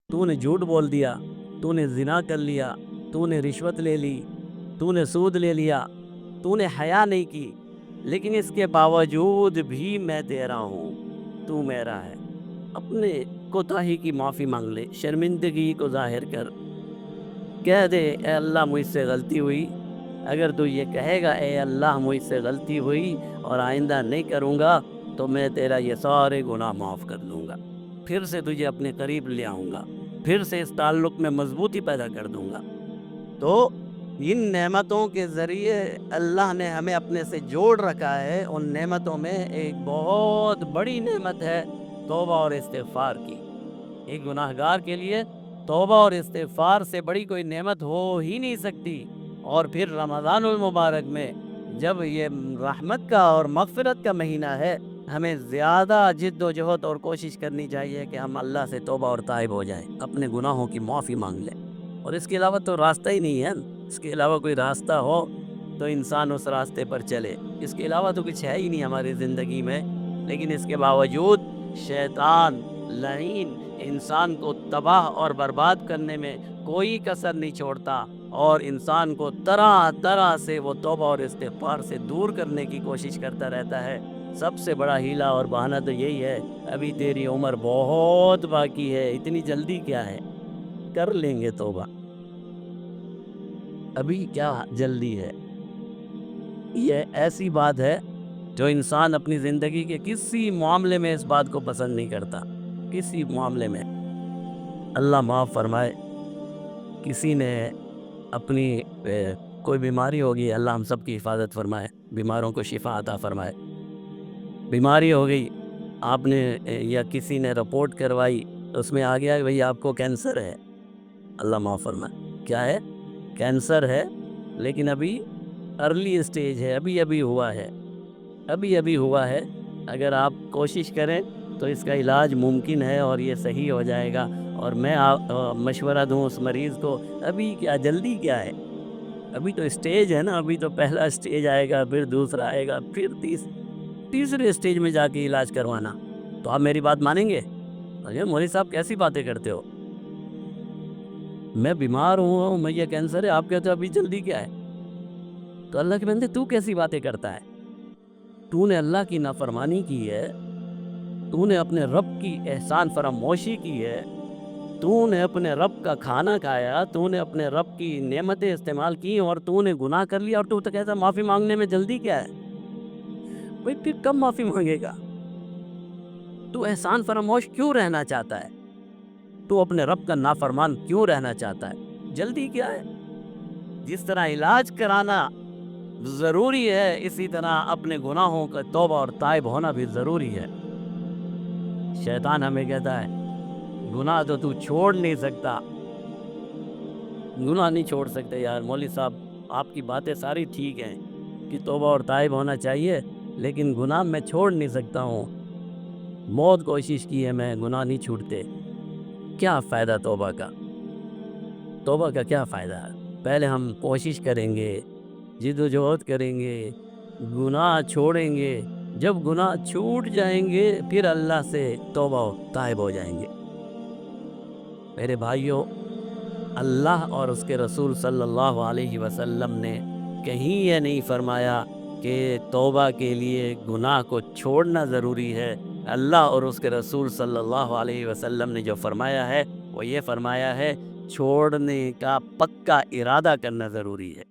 तूने झूठ बोल दिया, तूने ज़िना कर लिया, तूने रिश्वत ले ली, तूने सूद ले लिया, तूने हया नहीं की, लेकिन इसके बावजूद भी मैं तेरा हूँ, तू मेरा है। अपने कोताही की माफ़ी मांग ले, शर्मिंदगी को ज़ाहिर कर, कह दे ए अल्लाह मुझसे गलती हुई। अगर तू ये कहेगा ए अल्लाह मुझसे गलती हुई और आइंदा नहीं करूँगा, तो मैं तेरा ये सारे गुनाह माफ़ कर दूँगा, फिर से तुझे अपने करीब ले आऊँगा, फिर से इस ताल्लुक़ में मजबूती पैदा कर दूँगा। तो इन नेमतों के ज़रिए अल्लाह ने हमें अपने से जोड़ रखा है। उन नेमतों में एक बहुत बड़ी नेमत है तौबा और इस्तिग़फ़ार की। एक गुनाहगार के लिए तौबा और इस्तिग़फ़ार से बड़ी कोई नेमत हो ही नहीं सकती। और फिर रमज़ानुल मुबारक में जब ये रहमत का और मग़फ़िरत का महीना है, हमें ज़्यादा जिद्दोजहद और कोशिश करनी चाहिए कि हम अल्लाह से तौबा और ताइब हो जाएं, अपने गुनाहों की माफ़ी मांग लें। और इसके अलावा तो रास्ता ही नहीं है। इसके अलावा कोई रास्ता हो तो इंसान उस रास्ते पर चले। इसके अलावा तो कुछ है ही नहीं हमारी ज़िंदगी में। लेकिन इसके बावजूद शैतान लईन इंसान को तबाह और बर्बाद करने में कोई कसर नहीं छोड़ता और इंसान को तरह तरह से वो तौबा और इस्तिग़फ़ार से दूर करने की कोशिश करता रहता है। सबसे बड़ा हीला और बहाना तो यही है, अभी तेरी उम्र बहुत बाकी है, इतनी जल्दी क्या है, कर लेंगे तौबा, अभी क्या जल्दी है। ये ऐसी बात है जो इंसान अपनी ज़िंदगी के किसी मामले में इस बात को पसंद नहीं करता, किसी मामले में। अल्लाह माफ़ फरमाए, किसी ने अपनी कोई बीमारी होगी, अल्लाह हम सब की हिफाजत फरमाए, बीमारों को शिफा अता फरमाए। बीमारी हो गई, आपने या किसी ने रिपोर्ट करवाई, उसमें आ गया भाई आपको कैंसर है, अल्लाह माफ़ फरमाए। क्या है? कैंसर है, लेकिन अभी अर्ली स्टेज है, अभी अभी हुआ है, अभी अभी हुआ है। अगर आप कोशिश करें तो इसका इलाज मुमकिन है और ये सही हो जाएगा। और मैं मशवरा दूं उस मरीज़ को, अभी क्या, जल्दी क्या है, अभी तो स्टेज है ना, अभी तो पहला स्टेज आएगा, फिर दूसरा आएगा, फिर तीसरे स्टेज में जाके इलाज करवाना। तो आप मेरी बात मानेंगे? अरे मौलवी साहब कैसी बातें करते हो, मैं बीमार हूँ, मुझे कैंसर है, आप कहते हो अभी जल्दी क्या है। तो अल्लाह के बंदे तू कैसी बातें करता है, तूने अल्लाह की नाफरमानी की है, तूने अपने रब की एहसान फरामोशी की है, तूने अपने रब का खाना खाया, तूने अपने रब की नेमतें इस्तेमाल की और तूने गुनाह कर लिया और तू तो कहता माफ़ी मांगने में जल्दी क्या है। भाई फिर कब माफ़ी मांगेगा? तू एहसान फरामोश क्यों रहना चाहता है? तू अपने रब का नाफरमान क्यों रहना चाहता है? जल्दी क्या है? जिस तरह इलाज कराना ज़रूरी है, इसी तरह अपने गुनाहों का तौबा और ताइब होना भी ज़रूरी है। शैतान हमें कहता है गुनाह तो तू छोड़ नहीं सकता, गुनाह नहीं छोड़ सकते। यार मौलवी साहब आपकी बातें सारी ठीक हैं कि तौबा और ताइब होना चाहिए, लेकिन गुनाह मैं छोड़ नहीं सकता हूँ, बहुत कोशिश की है मैं, गुनाह नहीं छूटते। क्या फ़ायदा तौबा का? तौबा का क्या फ़ायदा है? पहले हम कोशिश करेंगे, जिद्दोजहद करेंगे, गुनाह छोड़ेंगे, जब गुनाह छूट जाएंगे फिर अल्लाह से तौबा ताइब हो जाएंगे। मेरे भाइयों, अल्लाह और उसके रसूल सल्लल्लाहु अलैहि वसल्लम ने कहीं ये नहीं फरमाया कि तौबा के लिए गुनाह को छोड़ना ज़रूरी है। अल्लाह और उसके रसूल सल्लल्लाहु अलैहि वसल्लम ने जो फरमाया है वो ये फरमाया है छोड़ने का पक्का इरादा करना ज़रूरी है।